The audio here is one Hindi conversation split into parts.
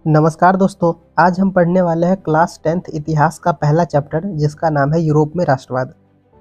नमस्कार दोस्तों, आज हम पढ़ने वाले हैं क्लास 10th इतिहास का पहला चैप्टर जिसका नाम है यूरोप में राष्ट्रवाद।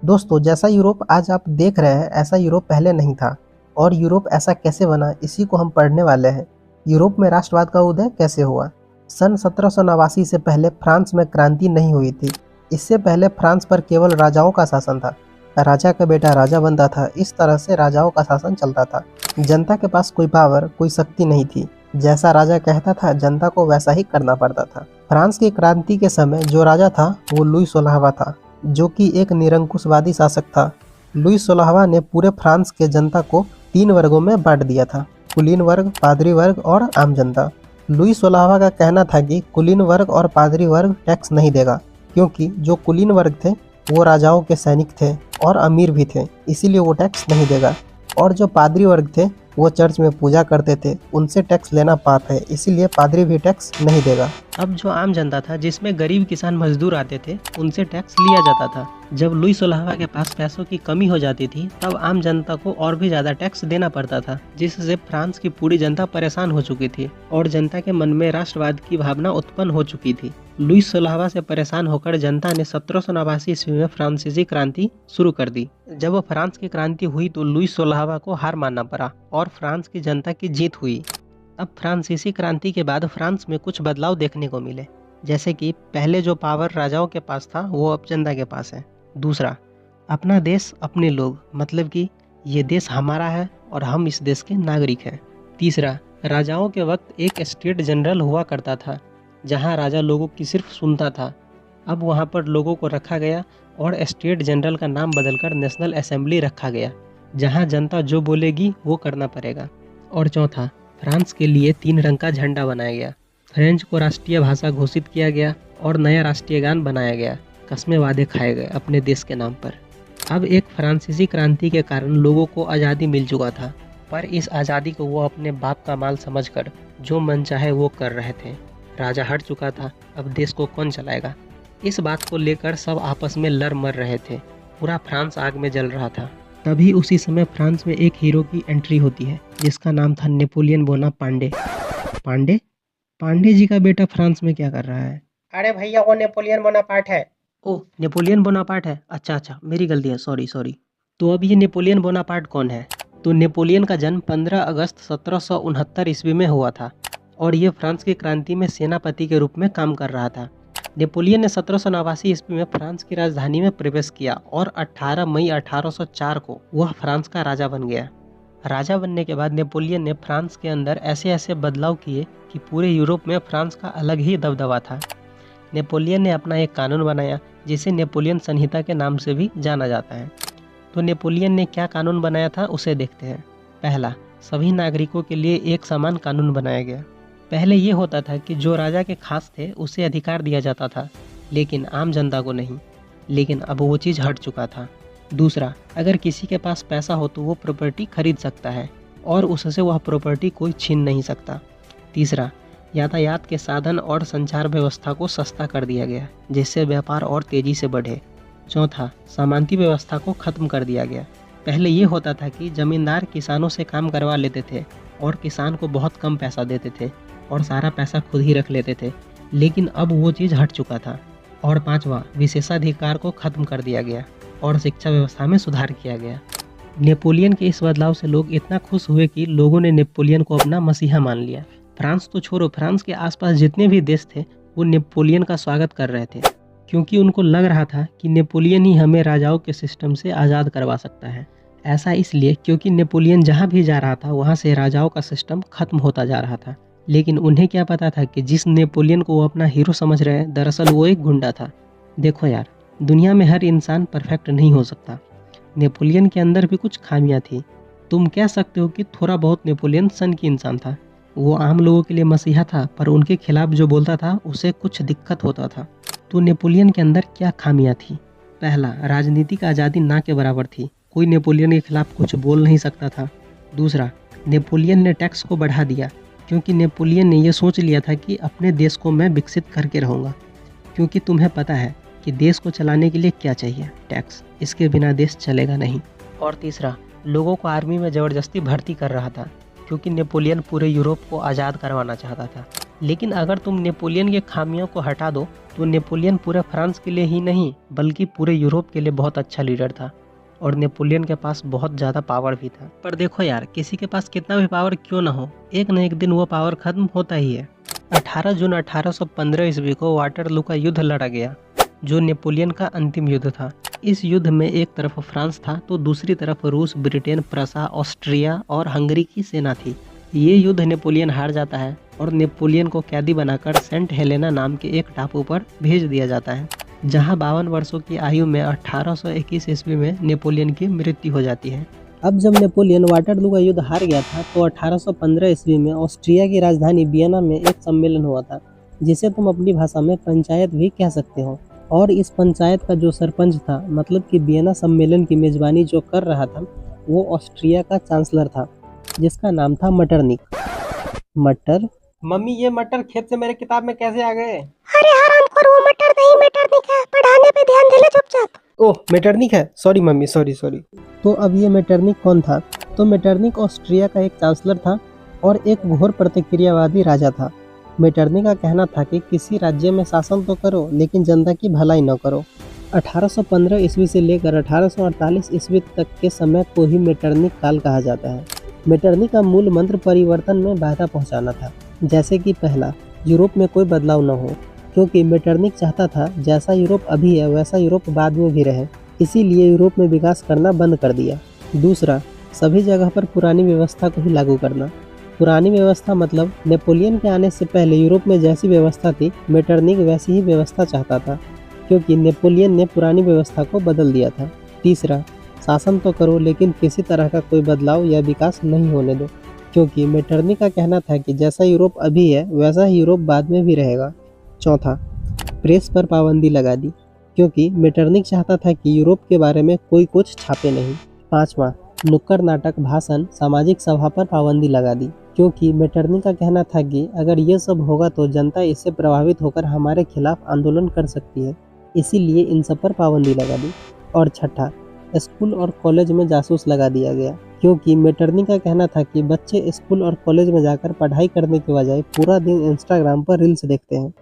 दोस्तों, जैसा यूरोप आज आप देख रहे हैं ऐसा यूरोप पहले नहीं था और यूरोप ऐसा कैसे बना इसी को हम पढ़ने वाले हैं। यूरोप में राष्ट्रवाद का उदय कैसे हुआ। सन 1789 से पहले फ्रांस में क्रांति नहीं हुई थी। इससे पहले फ्रांस पर केवल राजाओं का शासन था। राजा का बेटा राजा बनता था। इस तरह से राजाओं का शासन चलता था। जनता के पास कोई पावर, कोई शक्ति नहीं थी। जैसा राजा कहता था जनता को वैसा ही करना पड़ता था। फ्रांस की क्रांति के समय जो राजा था वो लुई 16वां था, जो कि एक निरंकुशवादी शासक था। लुई 16वां ने पूरे फ्रांस के जनता को 3 वर्गों में बांट दिया था: कुलीन वर्ग, पादरी वर्ग और आम जनता। लुई 16वां का कहना था कि कुलीन वर्ग और पादरी वर्ग टैक्स नहीं देगा, क्योंकि जो कुलीन वर्ग थे वो राजाओं के सैनिक थे और अमीर भी थे, इसीलिए वो टैक्स नहीं देगा। और जो पादरी वर्ग थे वो चर्च में पूजा करते थे, उनसे टैक्स लेना पाप है, इसीलिए पादरी भी टैक्स नहीं देगा। अब जो आम जनता था, जिसमें गरीब किसान मजदूर आते थे, उनसे टैक्स लिया जाता था। जब लुई 16वां के पास पैसों की कमी हो जाती थी तब आम जनता को और भी ज्यादा टैक्स देना पड़ता था, जिससे फ्रांस की पूरी जनता परेशान हो चुकी थी और जनता के मन में राष्ट्रवाद की भावना उत्पन्न हो चुकी थी। लुई 16वां से परेशान होकर जनता ने 1789 ईस्वी में फ्रांसीसी क्रांति शुरू कर दी। जब फ्रांस की क्रांति हुई तो लुई 16वां को हार मानना पड़ा और फ्रांस की जनता की जीत हुई। अब फ्रांसीसी क्रांति के बाद फ्रांस में कुछ बदलाव देखने को मिले, जैसे कि पहले जो पावर राजाओं के पास था वो अब जनता के पास है। दूसरा, अपना देश अपने लोग, मतलब कि ये देश हमारा है और हम इस देश के नागरिक हैं। तीसरा, राजाओं के वक्त एक स्टेट जनरल हुआ करता था जहां राजा लोगों की सिर्फ सुनता था। अब वहां पर लोगों को रखा गया और स्टेट जनरल का नाम बदलकर नेशनल असेंबली रखा गया, जहां जनता जो बोलेगी वो करना पड़ेगा। और चौथा, फ्रांस के लिए 3 रंग का झंडा बनाया गया। फ्रेंच को राष्ट्रीय भाषा घोषित किया गया और नया राष्ट्रीय गान बनाया गया। कस्में वादे खाए गए अपने देश के नाम पर। अब एक फ्रांसीसी क्रांति के कारण लोगों को आज़ादी मिल चुका था, पर इस आज़ादी को वो अपने बाप का माल समझकर जो मन चाहे वो कर रहे थे। राजा हट चुका था, अब देश को कौन चलाएगा, इस बात को लेकर सब आपस में लड़ मर रहे थे। पूरा फ्रांस आग में जल रहा था। तभी उसी समय फ्रांस में एक हीरो की एंट्री होती है जिसका नाम था नेपोलियन बोनापार्टे। पांडे पांडे जी का बेटा फ्रांस में क्या कर रहा है? अरे भैया, वो नेपोलियन बोनापार्ट है। ओह, नेपोलियन बोनापार्ट है। अच्छा, मेरी गलती है, सॉरी। तो अब ये नेपोलियन बोनापार्ट कौन है? तो नेपोलियन का जन्म 15 अगस्त 1769 ईस्वी में हुआ था और ये फ्रांस की क्रांति में सेनापति के रूप में काम कर रहा था। नेपोलियन ने 1789 ईस्वी में फ्रांस की राजधानी में प्रवेश किया और 18 मई 1804 को वह फ्रांस का राजा बन गया। राजा बनने के बाद नेपोलियन ने फ्रांस के अंदर ऐसे ऐसे बदलाव किए कि पूरे यूरोप में फ्रांस का अलग ही दबदबा था। नेपोलियन ने अपना एक कानून बनाया जिसे नेपोलियन संहिता के नाम से भी जाना जाता है। तो नेपोलियन ने क्या कानून बनाया था उसे देखते हैं। पहला, सभी नागरिकों के लिए एक समान कानून बनाया गया। पहले ये होता था कि जो राजा के खास थे उसे अधिकार दिया जाता था, लेकिन आम जनता को नहीं। लेकिन अब वो चीज़ हट चुका था। दूसरा, अगर किसी के पास पैसा हो तो वो प्रॉपर्टी खरीद सकता है और उससे वह प्रॉपर्टी कोई छीन नहीं सकता। तीसरा, यातायात के साधन और संचार व्यवस्था को सस्ता कर दिया गया, जिससे व्यापार और तेज़ी से बढ़े। चौथा, सामंती व्यवस्था को खत्म कर दिया गया। पहले ये होता था कि जमींदार किसानों से काम करवा लेते थे और किसान को बहुत कम पैसा देते थे और सारा पैसा खुद ही रख लेते थे, लेकिन अब वो चीज़ हट चुका था। और पांचवा, विशेषाधिकार को खत्म कर दिया गया और शिक्षा व्यवस्था में सुधार किया गया। नेपोलियन के इस बदलाव से लोग इतना खुश हुए कि लोगों ने नेपोलियन को अपना मसीहा मान लिया। फ्रांस तो छोड़ो, फ्रांस के आसपास जितने भी देश थे वो नेपोलियन का स्वागत कर रहे थे, क्योंकि उनको लग रहा था कि नेपोलियन ही हमें राजाओं के सिस्टम से आज़ाद करवा सकता है। ऐसा इसलिए क्योंकि नेपोलियन जहाँ भी जा रहा था वहाँ से राजाओं का सिस्टम खत्म होता जा रहा था। लेकिन उन्हें क्या पता था कि जिस नेपोलियन को वो अपना हीरो समझ रहे हैं, दरअसल वो एक गुंडा था। देखो यार, दुनिया में हर इंसान परफेक्ट नहीं हो सकता। नेपोलियन के अंदर भी कुछ खामियां थी। तुम कह सकते हो कि थोड़ा बहुत नेपोलियन सन की इंसान था। वो आम लोगों के लिए मसीहा था, पर उनके खिलाफ जो बोलता था उसे कुछ दिक्कत होता था। तो नेपोलियन के अंदर क्या खामियां थी? पहला, राजनीतिक आज़ादी ना के बराबर थी। कोई नेपोलियन के खिलाफ कुछ बोल नहीं सकता था। दूसरा, नेपोलियन ने टैक्स को बढ़ा दिया, क्योंकि नेपोलियन ने यह सोच लिया था कि अपने देश को मैं विकसित करके रहूँगा। क्योंकि तुम्हें पता है कि देश को चलाने के लिए क्या चाहिए, टैक्स। इसके बिना देश चलेगा नहीं। और तीसरा, लोगों को आर्मी में ज़बरदस्ती भर्ती कर रहा था, क्योंकि नेपोलियन पूरे यूरोप को आज़ाद करवाना चाहता था। लेकिन अगर तुम नेपोलियन के खामियों को हटा दो तो नेपोलियन पूरे फ्रांस के लिए ही नहीं बल्कि पूरे यूरोप के लिए बहुत अच्छा लीडर था और नेपोलियन के पास बहुत ज़्यादा पावर भी था। पर देखो यार, किसी के पास कितना भी पावर क्यों ना हो, एक न एक दिन वो पावर खत्म होता ही है। 18 जून 1815 ईस्वी को वाटरलू का युद्ध लड़ा गया, जो नेपोलियन का अंतिम युद्ध था। इस युद्ध में एक तरफ फ्रांस था तो दूसरी तरफ रूस, ब्रिटेन, प्रसा, ऑस्ट्रिया और हंगरी की सेना थी। ये युद्ध नेपोलियन हार जाता है और नेपोलियन को कैदी बनाकर सेंट हेलेना नाम के एक टापू पर भेज दिया जाता है, जहां 52 वर्षों की आयु में 1821 ईस्वी में नेपोलियन की मृत्यु हो जाती है। अब जब नेपोलियन वाटरलू का युद्ध हार गया था तो 1815 ईस्वी में ऑस्ट्रिया की राजधानी वियना में एक सम्मेलन हुआ था, जिसे तुम अपनी भाषा में पंचायत भी कह सकते हो। और इस पंचायत का जो सरपंच था, मतलब कि वियना सम्मेलन की मेजबानी जो कर रहा था, वो ऑस्ट्रिया का चांसलर था, जिसका नाम था मटरनिक। मटर? मम्मी, ये मटर खेत से मेरे किताब में कैसे आ गए? अरे हरामखोर, वो मटर नहीं मेटरनिक है। पढ़ाने पे ध्यान दे ले चुपचाप। ओह, मेटरनिक है, सॉरी मम्मी, सॉरी। तो अब ये मेटरनिक कौन था? तो मेटरनिक ऑस्ट्रिया का एक चांसलर था और एक घोर प्रतिक्रियावादी राजा था। मेटरनिक का कहना था कि किसी राज्य में शासन तो करो लेकिन जनता की भलाई न करो। 1815 ईस्वी से लेकर 1848 ईस्वी तक के समय को ही मेटरनिक काल कहा जाता है। मेटरनिक का मूल मंत्र परिवर्तन में बाधा पहुंचाना था। जैसे कि पहला, यूरोप में कोई बदलाव न हो, क्योंकि मेटरनिक चाहता था जैसा यूरोप अभी है वैसा यूरोप बाद में भी रहे, इसीलिए यूरोप में विकास करना बंद कर दिया। दूसरा, सभी जगह पर पुरानी व्यवस्था को ही लागू करना। पुरानी व्यवस्था मतलब नेपोलियन के आने से पहले यूरोप में जैसी व्यवस्था थी, मेटरनिक वैसी ही व्यवस्था चाहता था, क्योंकि नेपोलियन ने पुरानी व्यवस्था को बदल दिया था। तीसरा, शासन तो करो लेकिन किसी तरह का कोई बदलाव या विकास नहीं होने दो, क्योंकि मेटरनिक का कहना था कि जैसा यूरोप अभी है वैसा ही यूरोप बाद में भी रहेगा। चौथा, प्रेस पर पाबंदी लगा दी, क्योंकि मेटरनिक चाहता था कि यूरोप के बारे में कोई कुछ छापे नहीं। पाँचवा, नुक्कड़ नाटक, भाषण, सामाजिक सभा पर पाबंदी लगा दी, क्योंकि मेटरनिक का कहना था कि अगर ये सब होगा तो जनता इससे प्रभावित होकर हमारे खिलाफ आंदोलन कर सकती है, इसीलिए इन सब पर पाबंदी लगा दी। और छठा, स्कूल और कॉलेज में जासूस लगा दिया गया, क्योंकि मेटरनिक का कहना था कि बच्चे स्कूल और कॉलेज में जाकर पढ़ाई करने के बजाय पूरा दिन इंस्टाग्राम पर रील्स देखते हैं।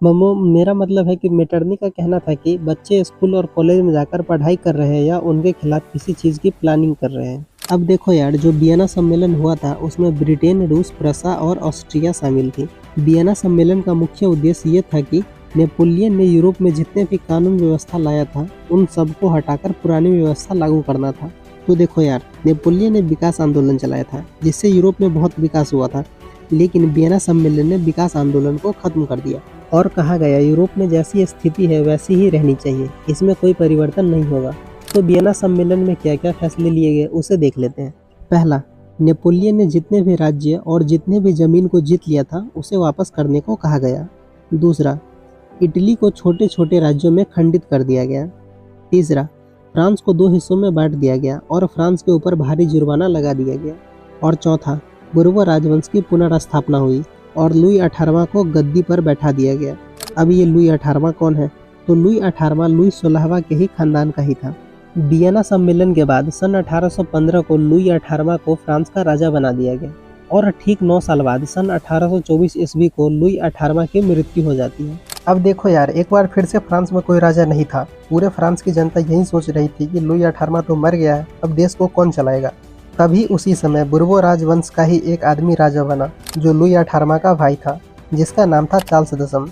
मम्मो, मेरा मतलब है कि मेटरनिक का कहना था कि बच्चे स्कूल और कॉलेज में जाकर पढ़ाई कर रहे हैं या उनके खिलाफ किसी चीज़ की प्लानिंग कर रहे हैं। अब देखो यार, जो वियना सम्मेलन हुआ था उसमें ब्रिटेन, रूस, प्रसा और ऑस्ट्रिया शामिल थी। वियना सम्मेलन का मुख्य उद्देश्य ये था कि नेपोलियन ने यूरोप में जितने भी कानून व्यवस्था लाया था उन सबको हटाकर पुरानी व्यवस्था लागू करना था। तो देखो यार, नेपोलियन ने विकास आंदोलन चलाया था जिससे यूरोप में बहुत विकास हुआ था, लेकिन वियना सम्मेलन ने विकास आंदोलन को खत्म कर दिया और कहा गया यूरोप में जैसी स्थिति है वैसी ही रहनी चाहिए, इसमें कोई परिवर्तन नहीं होगा। तो वियना सम्मेलन में क्या क्या फैसले लिए गए उसे देख लेते हैं। पहला, नेपोलियन ने जितने भी राज्य और जितने भी जमीन को जीत लिया था उसे वापस करने को कहा गया। दूसरा, इटली को छोटे छोटे राज्यों में खंडित कर दिया गया। तीसरा, फ्रांस को 2 हिस्सों में बांट दिया गया और फ्रांस के ऊपर भारी जुर्माना लगा दिया गया। और चौथा, बुर्बो राजवंश की पुनर्स्थापना हुई और लुई 18वां को गद्दी पर बैठा दिया गया। अब ये लुई 18वां कौन है? तो लुई 18वां लुई 16वां के ही खानदान का ही था। वियना सम्मेलन के बाद सन 1815 को लुई 18वां को फ्रांस का राजा बना दिया गया और ठीक 9 साल बाद सन 1824 ईस्वी को लुई 18वां की मृत्यु हो जाती है। अब देखो यार, एक बार फिर से फ्रांस में कोई राजा नहीं था। पूरे फ्रांस की जनता यही सोच रही थी कि लुई 18वां तो मर गया है, अब देश को कौन चलाएगा। तभी उसी समय बुर्बो राजवंश का ही एक आदमी राजा बना जो लुई 18वां का भाई था, जिसका नाम था चार्ल्स दशम।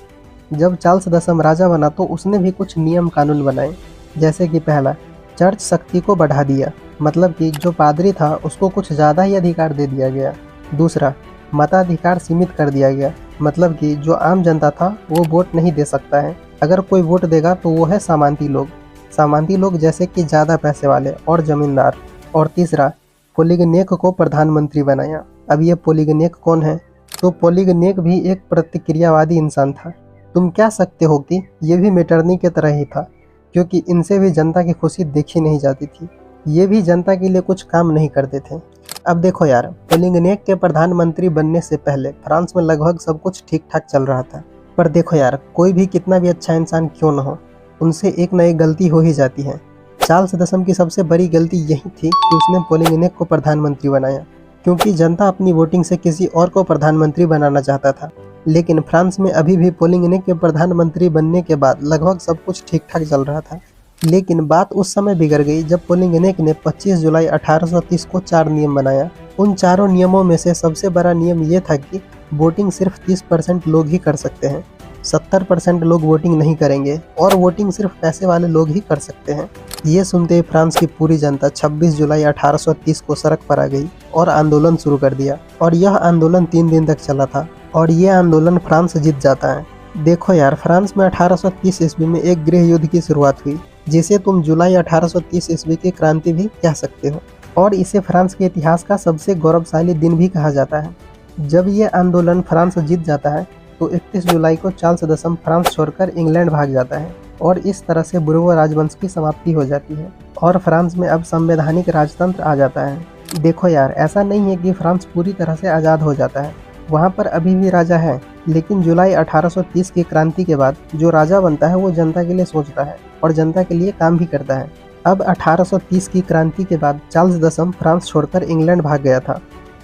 जब चार्ल्स दशम राजा बना तो उसने भी कुछ नियम कानून बनाए, जैसे कि पहला, चर्च शक्ति को बढ़ा दिया, मतलब कि जो पादरी था उसको कुछ ज़्यादा ही अधिकार दे दिया गया। दूसरा, मताधिकार सीमित कर दिया गया, मतलब कि जो आम जनता था वो वोट नहीं दे सकता है। अगर कोई वोट देगा तो वो है सामंती लोग जैसे कि ज़्यादा पैसे वाले और ज़मींदार। और तीसरा, पोलिगनेक को प्रधानमंत्री बनाया। अब ये पोलिगनेक कौन है? तो पोलिगनेक भी एक प्रतिक्रियावादी इंसान था। तुम कह सकते हो कि ये भी मेटरनिक की तरह ही था, क्योंकि इनसे भी जनता की खुशी देखी नहीं जाती थी। ये भी जनता के लिए कुछ काम नहीं करते थे। अब देखो यार, पोलिगनेक के प्रधानमंत्री बनने से पहले फ्रांस में लगभग सब कुछ ठीक ठाक चल रहा था। पर देखो यार, कोई भी कितना भी अच्छा इंसान क्यों न हो, उनसे एक न एक गलती हो ही जाती है। चार्ल्स दशम की सबसे बड़ी गलती यही थी कि उसने पोलिगनेक को प्रधानमंत्री बनाया, क्योंकि जनता अपनी वोटिंग से किसी और को प्रधानमंत्री बनाना चाहता था। लेकिन फ्रांस में अभी भी पोलिंगने के प्रधानमंत्री बनने के बाद लगभग सब कुछ ठीक ठाक चल रहा था। लेकिन बात उस समय बिगड़ गई जब पोलिंगनेक ने 25 जुलाई 1830 को 4 नियम बनाया। उन चारों नियमों में से सबसे बड़ा नियम ये था कि वोटिंग सिर्फ 30% लोग ही कर सकते हैं, 70% लोग वोटिंग नहीं करेंगे और वोटिंग सिर्फ पैसे वाले लोग ही कर सकते हैं। ये सुनते ही फ्रांस की पूरी जनता 26 जुलाई 1830 को सड़क पर आ गई और आंदोलन शुरू कर दिया और यह आंदोलन 3 दिन तक चला था और ये आंदोलन फ्रांस जीत जाता है। देखो यार, फ्रांस में 1830 ईस्वी में एक गृह युद्ध की शुरुआत हुई जिसे तुम जुलाई 1830 ईस्वी की क्रांति भी कह सकते हो और इसे फ्रांस के इतिहास का सबसे गौरवशाली दिन भी कहा जाता है। जब ये आंदोलन फ्रांस जीत जाता है तो 31 जुलाई को चार्ल्स दशम फ्रांस छोड़कर इंग्लैंड भाग जाता है और इस तरह से बुर्बो राजवंश की समाप्ति हो जाती है और फ्रांस में अब संवैधानिक राजतंत्र आ जाता है। देखो यार, ऐसा नहीं है कि फ्रांस पूरी तरह से आज़ाद हो जाता है, वहाँ पर अभी भी राजा है, लेकिन जुलाई 1830 की क्रांति के बाद जो राजा बनता है वो जनता के लिए सोचता है और जनता के लिए काम भी करता है। अब 1830 की क्रांति के बाद चार्ल्स दशम फ्रांस छोड़कर इंग्लैंड भाग गया था,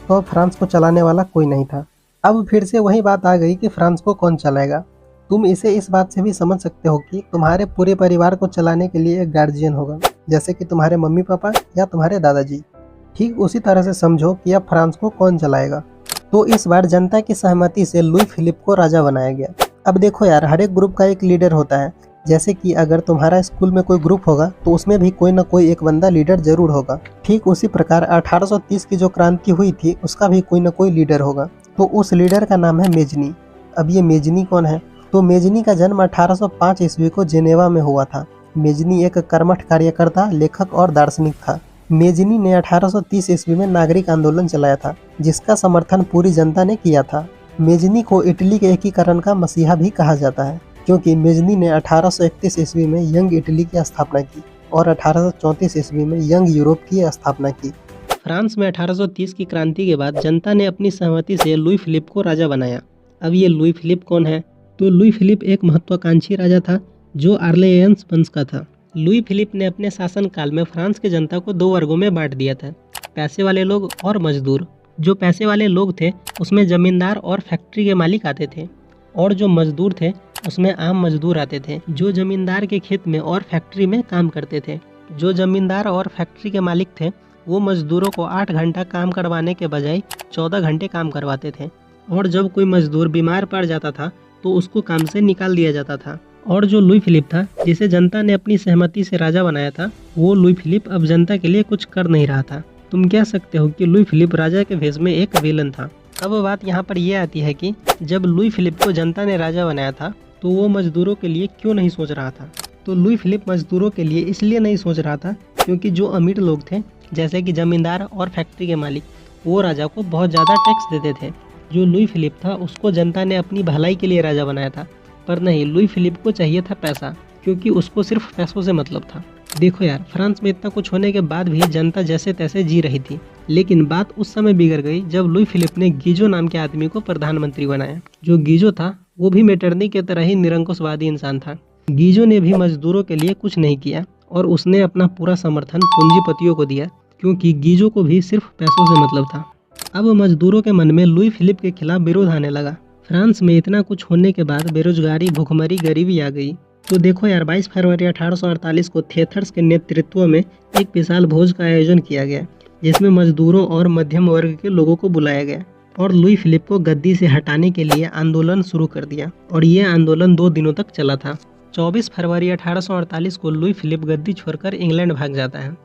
तो फ्रांस को चलाने वाला कोई नहीं था। अब फिर से वही बात आ गई कि फ्रांस को कौन चलाएगा। तुम इसे इस बात से भी समझ सकते हो कि तुम्हारे पूरे परिवार को चलाने के लिए एक गार्जियन होगा, जैसे कि तुम्हारे मम्मी पापा या तुम्हारे दादाजी। ठीक उसी तरह से समझो कि अब फ्रांस को कौन चलाएगा। तो इस बार जनता की सहमति से लुई फिलिप को राजा बनाया गया। अब देखो यार, हर एक ग्रुप का एक लीडर होता है। जैसे कि अगर तुम्हारा स्कूल में कोई ग्रुप होगा तो उसमें भी कोई ना कोई एक बंदा लीडर जरूर होगा। ठीक उसी प्रकार 1830 की जो क्रांति हुई थी उसका भी कोई ना कोई लीडर होगा, तो उस लीडर का नाम है मेजनी। अब ये मेजनी कौन है? तो मेजनी का जन्म 1805 ईस्वी को जेनेवा में हुआ था। मेजनी एक कर्मठ कार्यकर्ता, लेखक और दार्शनिक था। मेजनी ने 1830 ईस्वी में नागरिक आंदोलन चलाया था जिसका समर्थन पूरी जनता ने किया था। मेजनी को इटली के एकीकरण का मसीहा भी कहा जाता है क्योंकि मेजनी ने 1831 ईस्वी में यंग इटली की स्थापना की और 1834 ईस्वी में यंग यूरोप की स्थापना की। फ्रांस में 1830 की क्रांति के बाद जनता ने अपनी सहमति से लुई फिलिप को राजा बनाया। अब ये लुई फिलिप कौन है? तो लुई फिलिप एक महत्वाकांक्षी राजा था जो आर्लेयंस वंश का था। लुई फिलिप ने अपने शासनकाल में फ्रांस की जनता को 2 वर्गों में बांट दिया था, पैसे वाले लोग और मजदूर। जो पैसे वाले लोग थे उसमें जमींदार और फैक्ट्री के मालिक आते थे और जो मजदूर थे उसमें आम मजदूर आते थे जो जमींदार के खेत में और फैक्ट्री में काम करते थे। जो जमींदार और फैक्ट्री के मालिक थे वो मजदूरों को 8 घंटा काम करवाने के बजाय 14 घंटे काम करवाते थे और जब कोई मजदूर बीमार पड़ जाता था तो उसको काम से निकाल दिया जाता था। और जो लुई फिलिप था, जिसे जनता ने अपनी सहमति से राजा बनाया था, वो लुई फिलिप अब जनता के लिए कुछ कर नहीं रहा था। तुम कह सकते हो कि लुई फिलिप राजा के भेष में एक विलन था। अब बात यहाँ पर यह आती है कि जब लुई फिलिप को जनता ने राजा बनाया था तो वो मजदूरों के लिए क्यों नहीं सोच रहा था? तो लुई फिलिप मजदूरों के लिए इसलिए नहीं सोच रहा था क्योंकि जो अमीर लोग थे, जैसे कि जमींदार और फैक्ट्री के मालिक, वो राजा को बहुत ज़्यादा टैक्स देते थे। जो लुई फिलिप था उसको जनता ने अपनी भलाई के लिए राजा बनाया था, पर नहीं, लुई फिलिप को चाहिए था पैसा, क्योंकि उसको सिर्फ पैसों से मतलब था। देखो यार, फ्रांस में इतना कुछ होने के बाद भी जनता जैसे तैसे जी रही थी, लेकिन बात उस समय बिगड़ गई जब लुई फिलिप ने गीजो नाम के आदमी को प्रधानमंत्री बनाया। जो गीजो था वो भी मेटरनी की तरह ही निरंकुशवादी इंसान था। गीजो ने भी मजदूरों के लिए कुछ नहीं किया और उसने अपना पूरा समर्थन पूंजीपतियों को दिया, क्योंकि गीजो को भी सिर्फ पैसों से मतलब था। अब मजदूरों के मन में लुई फिलिप के खिलाफ विरोध आने लगा। फ्रांस में इतना कुछ होने के बाद बेरोजगारी, भूखमरी, गरीबी आ गई। तो देखो यार, 22 फरवरी 1848 को थेथर्स के नेतृत्व में एक विशाल भोज का आयोजन किया गया जिसमें मजदूरों और मध्यम वर्ग के लोगों को बुलाया गया और लुई फिलिप को गद्दी से हटाने के लिए आंदोलन शुरू कर दिया और ये आंदोलन 2 दिनों तक चला था। 24 फरवरी 1848 को लुई फिलिप गद्दी छोड़कर इंग्लैंड भाग जाता है।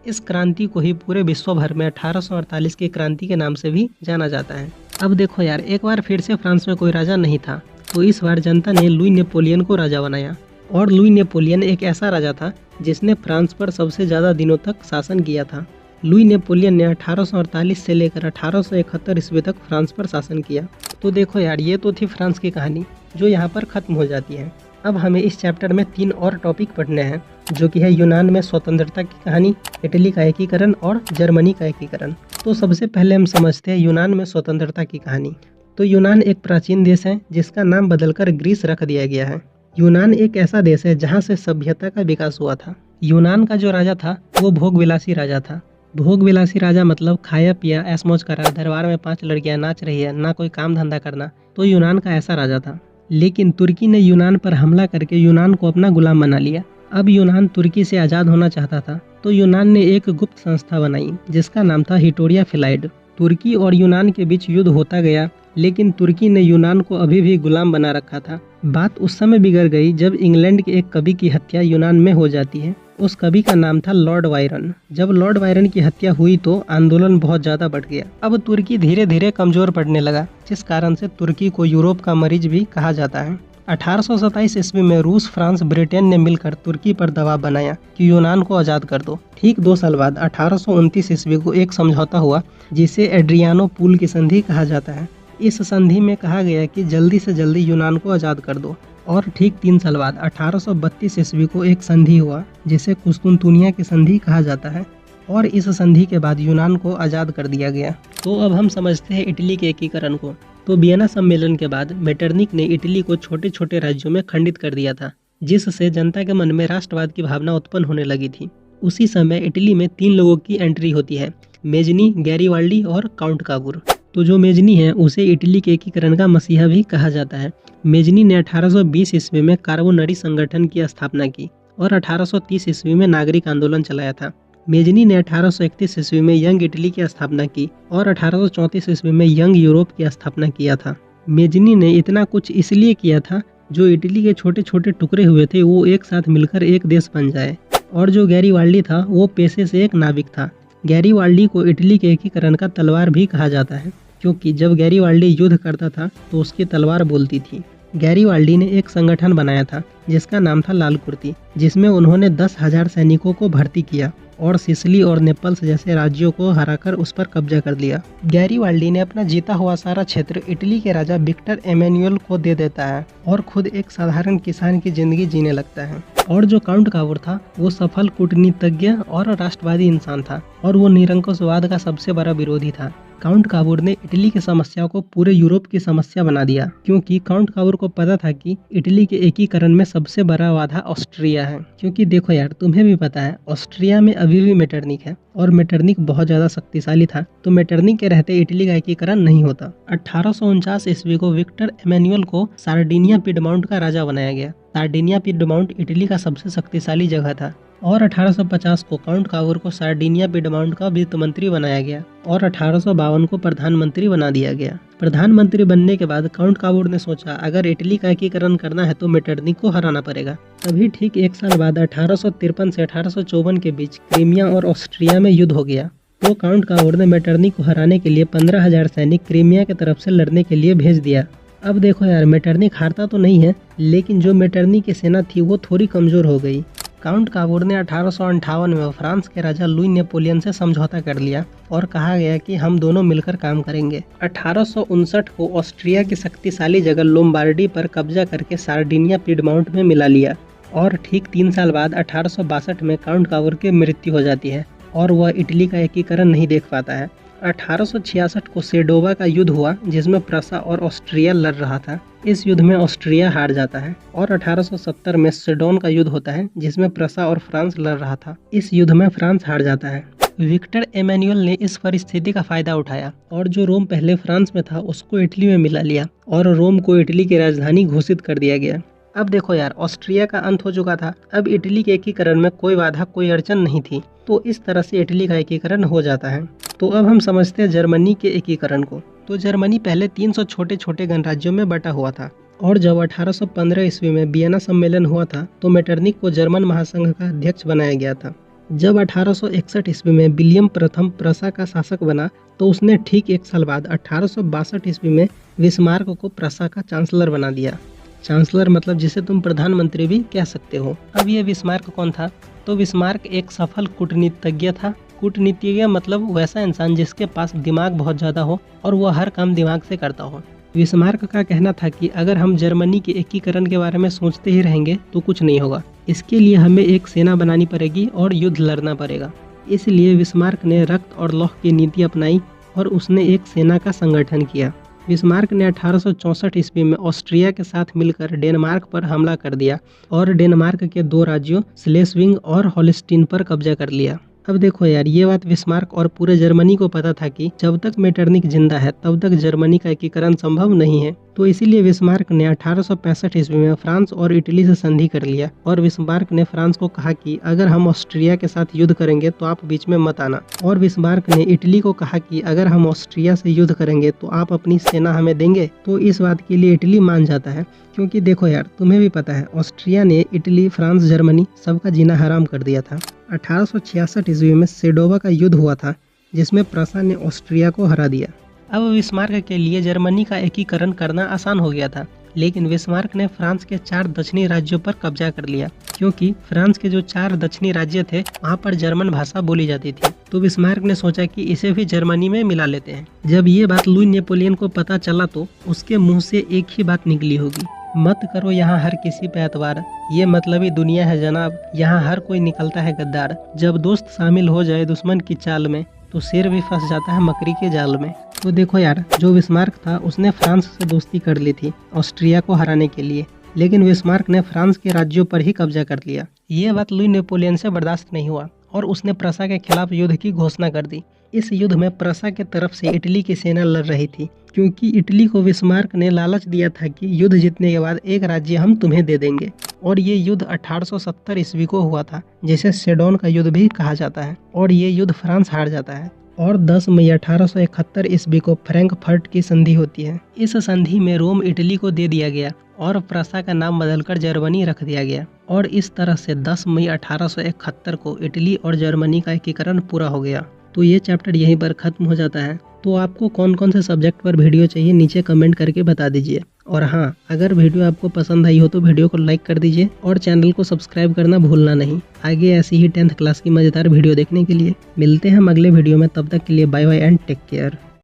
इस क्रांति को ही पूरे विश्व भर में 1848 की क्रांति के नाम से भी जाना जाता है। अब देखो यार, एक बार फिर से फ्रांस में कोई राजा नहीं था, तो इस बार जनता ने लुई नेपोलियन को राजा बनाया। और लुई नेपोलियन एक ऐसा राजा था जिसने फ्रांस पर सबसे ज़्यादा दिनों तक शासन किया था। लुई नेपोलियन ने 1848 से लेकर 1871 ईस्वी तक फ्रांस पर शासन किया। तो देखो यार, ये तो थी फ्रांस की कहानी जो यहाँ पर ख़त्म हो जाती है। अब हमें इस चैप्टर में 3 और टॉपिक पढ़ने हैं, जो कि है यूनान में स्वतंत्रता की कहानी, इटली का एकीकरण और जर्मनी का एकीकरण। तो सबसे पहले हम समझते हैं यूनान में स्वतंत्रता की कहानी। तो यूनान एक प्राचीन देश है जिसका नाम बदलकर ग्रीस रख दिया गया है। यूनान एक ऐसा देश है जहाँ से सभ्यता का विकास हुआ था। यूनान का जो राजा था वो भोगविलासी राजा था। भोगविलासी राजा मतलब खाया पिया, ऐश मौज करा, दरबार में 5 लड़कियां नाच रही है, ना कोई काम धंधा करना, तो यूनान का ऐसा राजा था। लेकिन तुर्की ने यूनान पर हमला करके यूनान को अपना गुलाम बना लिया। अब यूनान तुर्की से आज़ाद होना चाहता था, तो यूनान ने एक गुप्त संस्था बनाई जिसका नाम था हिटोरिया फिलाइड। तुर्की और यूनान के बीच युद्ध होता गया, लेकिन तुर्की ने यूनान को अभी भी गुलाम बना रखा था। बात उस समय बिगड़ गई जब इंग्लैंड के एक कवि की हत्या यूनान में हो जाती है। उस कवि का नाम था लॉर्ड बायरन। जब लॉर्ड बायरन की हत्या हुई तो आंदोलन बहुत ज़्यादा बढ़ गया। अब तुर्की धीरे धीरे कमज़ोर पड़ने लगा, जिस कारण से तुर्की को यूरोप का मरीज भी कहा जाता है। 1827 ईस्वी में रूस, फ्रांस, ब्रिटेन ने मिलकर तुर्की पर दबाव बनाया कि यूनान को आज़ाद कर दो। ठीक 2 साल बाद 1829 ईस्वी को एक समझौता हुआ जिसे एड्रियानो पूल की संधि कहा जाता है। इस संधि में कहा गया कि जल्दी से जल्दी यूनान को आज़ाद कर दो। और ठीक 3 साल बाद 1832 ईस्वी को एक संधि हुआ जिसे कुस्तुनतुनिया की संधि कहा जाता है, और इस संधि के बाद यूनान को आज़ाद कर दिया गया। तो अब हम समझते हैं इटली के एकीकरण को। तो वियना सम्मेलन के बाद मेटरनिक ने इटली को छोटे छोटे राज्यों में खंडित कर दिया था, जिससे जनता के मन में राष्ट्रवाद की भावना उत्पन्न होने लगी थी। उसी समय इटली में 3 लोगों की एंट्री होती है, मेजनी, गैरीवाल्डी और काउंट कावूर। तो जो मेजनी है उसे इटली के एकीकरण का मसीहा भी कहा जाता है। मेजनी ने 1820 ईस्वी में कार्बोनरी संगठन की स्थापना की और 1830 ईस्वी में नागरिक आंदोलन चलाया था। मेजनी ने 1831 ईस्वी में यंग इटली की स्थापना की और 1834 ईस्वी में यंग यूरोप की स्थापना किया था। मेजनी ने इतना कुछ इसलिए किया था जो इटली के छोटे छोटे टुकड़े हुए थे वो एक साथ मिलकर एक देश बन जाए। और जो गैरीवाल्डी था वो पेशे से एक नाविक था। गैरीवाल्डी को इटली के एकीकरण का तलवार भी कहा जाता है, क्योंकि जब गैरीवाल्डी युद्ध करता था तो उसकी तलवार बोलती थी। गैरीवाल्डी ने एक संगठन बनाया था जिसका नाम था लाल कुर्ती, जिसमें उन्होंने 10,000 सैनिकों को भर्ती किया और सिसिली और नेपल्स जैसे राज्यों को हराकर उस पर कब्जा कर लिया। गैरीवाल्डी ने अपना जीता हुआ सारा क्षेत्र इटली के राजा विक्टर एमेनुअल को दे देता है और खुद एक साधारण किसान की जिंदगी जीने लगता है। और जो काउंट कावूर था वो सफल कूटनीतिज्ञ और राष्ट्रवादी इंसान था और वो निरंकुशवाद का सबसे बड़ा विरोधी था। काउंट कावूर ने इटली की समस्या को पूरे यूरोप की समस्या बना दिया, क्योंकि काउंट कावूर को पता था कि इटली के एकीकरण में सबसे बड़ा बाधा ऑस्ट्रिया है। क्योंकि देखो यार, तुम्हें भी पता है ऑस्ट्रिया में अभी भी मेटरनिक है और मेटरनिक बहुत ज्यादा शक्तिशाली था, तो मेटरनिक के रहते इटली का एकीकरण नहीं होता। 1849 ईस्वी को विक्टर एमेनुअल को सार्डिनिया पिडमाउंट का राजा बनाया गया। सार्डिनिया पिडमाउंट इटली का सबसे शक्तिशाली जगह था और 1850 को काउंट कावूर को सार्डिनिया पिडमाउंट का वित्त मंत्री बनाया गया और 1852 को प्रधानमंत्री बना दिया गया। प्रधानमंत्री बनने के बाद काउंट कावूर ने सोचा अगर इटली का एकीकरण करना है तो मेटरनिक को हराना पड़ेगा। तभी ठीक 1 साल बाद 1853 से 1854 के बीच क्रीमिया और ऑस्ट्रिया में युद्ध हो गया। तो काउंट कावूर ने मेटरनिक को हराने के लिए 15,000 सैनिक क्रीमिया की तरफ से लड़ने के लिए भेज दिया। अब देखो यार, मेटरनिक हारता तो नहीं है, लेकिन जो मेटरनिक की सेना थी वो थोड़ी कमजोर हो गई। काउंट कावूर ने 1858 में फ्रांस के राजा लुई नेपोलियन से समझौता कर लिया और कहा गया कि हम दोनों मिलकर काम करेंगे। 1859 को ऑस्ट्रिया की शक्तिशाली जगह लोम्बार्डी पर कब्जा करके सार्डिनिया पिडमाउंट में मिला लिया और ठीक 3 साल बाद 1862 में काउंट कावूर की मृत्यु हो जाती है और वह इटली का एकीकरण नहीं देख पाता है। 1866 को सेडोवा का युद्ध हुआ जिसमें प्रसा और ऑस्ट्रिया लड़ रहा था। इस युद्ध में ऑस्ट्रिया हार जाता है और 1870 में सेडोन का युद्ध होता है जिसमें प्रसा और फ्रांस लड़ रहा था। इस युद्ध में फ्रांस हार जाता है। विक्टर एमेनुअल ने इस परिस्थिति का फायदा उठाया और जो रोम पहले फ्रांस में था उसको इटली में मिला लिया और रोम को इटली की राजधानी घोषित कर दिया गया। अब देखो यार, ऑस्ट्रिया का अंत हो चुका था। अब इटली के एकीकरण में कोई बाधा, कोई अड़चन नहीं थी, तो इस तरह से इटली का एकीकरण हो जाता है। तो अब हम समझते हैं जर्मनी के एकीकरण को। तो जर्मनी पहले 300 छोटे छोटे गणराज्यों में बटा हुआ था और जब 1815 ईस्वी में वियना सम्मेलन हुआ था तो मेटरनिक को जर्मन महासंघ का अध्यक्ष बनाया गया था। जब 1861 ईस्वी में विलियम प्रथम प्रसा का शासक बना तो उसने ठीक 1 साल बाद 1862 ईस्वी में बिस्मार्क को प्रसा का चांसलर बना दिया। चांसलर मतलब जिसे तुम प्रधानमंत्री भी कह सकते हो। अब ये बिस्मार्क कौन था? तो बिस्मार्क एक सफल कूटनीतिज्ञ था। कूटनीतिज्ञ मतलब वैसा इंसान जिसके पास दिमाग बहुत ज़्यादा हो और वह हर काम दिमाग से करता हो। बिस्मार्क का कहना था कि अगर हम जर्मनी के एकीकरण के बारे में सोचते ही रहेंगे तो कुछ नहीं होगा। इसके लिए हमें एक सेना बनानी पड़ेगी और युद्ध लड़ना पड़ेगा। इसलिए बिस्मार्क ने रक्त और लौह की नीति अपनाई और उसने एक सेना का संगठन किया। बिस्मार्क ने 1864 ईस्वी में ऑस्ट्रिया के साथ मिलकर डेनमार्क पर हमला कर दिया और डेनमार्क के 2 राज्यों स्लेस्विंग और होल्स्टीन पर कब्जा कर लिया। अब देखो यार, ये बात बिस्मार्क और पूरे जर्मनी को पता था कि जब तक मेटरनिख जिंदा है तब तक जर्मनी का एकीकरण संभव नहीं है। तो इसीलिए बिस्मार्क ने 1865 ईस्वी में फ्रांस और इटली से संधि कर लिया और बिस्मार्क ने फ्रांस को कहा कि अगर हम ऑस्ट्रिया के साथ युद्ध करेंगे तो आप बीच में मत आना, और बिस्मार्क ने इटली को कहा कि अगर हम ऑस्ट्रिया से युद्ध करेंगे तो आप अपनी सेना हमें देंगे। तो इस बात के लिए इटली मान जाता है, क्योंकि देखो यार, तुम्हें भी पता है ऑस्ट्रिया ने इटली, फ्रांस, जर्मनी सबका जीना हराम कर दिया था। 1866 ईस्वी में सेडोवा का युद्ध हुआ था जिसमें प्रसा ने ऑस्ट्रिया को हरा दिया। अब बिस्मार्क के लिए जर्मनी का एकीकरण करना आसान हो गया था, लेकिन बिस्मार्क ने फ्रांस के 4 दक्षिणी राज्यों पर कब्जा कर लिया, क्योंकि फ्रांस के जो 4 दक्षिणी राज्य थे वहाँ पर जर्मन भाषा बोली जाती थी। तो बिस्मार्क ने सोचा कि इसे भी जर्मनी में मिला लेते हैं। जब ये बात लुई नेपोलियन को पता चला तो उसके मुंह से एक ही बात निकली होगी, मत करो यहाँ हर किसी पे एतवार, ये मतलबी दुनिया है जनाब, यहाँ हर कोई निकलता है गद्दार। जब दोस्त शामिल हो जाए दुश्मन की चाल में तो शेर भी फंस जाता है मकड़ी के जाल में। तो देखो यार, जो बिस्मार्क था उसने फ्रांस से दोस्ती कर ली थी ऑस्ट्रिया को हराने के लिए, लेकिन बिस्मार्क ने फ्रांस के राज्यों पर ही कब्जा कर लिया। ये बात लुई नेपोलियन से बर्दाश्त नहीं हुआ और उसने प्रसा के खिलाफ युद्ध की घोषणा कर दी। इस युद्ध में प्रसा के तरफ से इटली की सेना लड़ रही थी, क्योंकि इटली को बिस्मार्क ने लालच दिया था कि युद्ध जीतने के बाद एक राज्य हम तुम्हें दे देंगे। और ये युद्ध 1870 ईस्वी को हुआ था, जिसे सेडोन का युद्ध भी कहा जाता है, और ये युद्ध फ्रांस हार जाता है। और 10 मई 1871 ईस्वी को फ्रैंकफर्ट की संधि होती है। इस संधि में रोम इटली को दे दिया गया और प्रसा का नाम बदलकर जर्मनी रख दिया गया, और इस तरह से 10 मई 1871 को इटली और जर्मनी का एकीकरण पूरा हो गया। तो ये चैप्टर यहीं पर खत्म हो जाता है। तो आपको कौन कौन से सब्जेक्ट पर वीडियो चाहिए नीचे कमेंट करके बता दीजिए। और हाँ, अगर वीडियो आपको पसंद आई हो तो वीडियो को लाइक कर दीजिए और चैनल को सब्सक्राइब करना भूलना नहीं। आगे ऐसी ही 10th क्लास की मज़ेदार वीडियो देखने के लिए मिलते हैं हम अगले वीडियो में। तब तक के लिए bye bye and take care.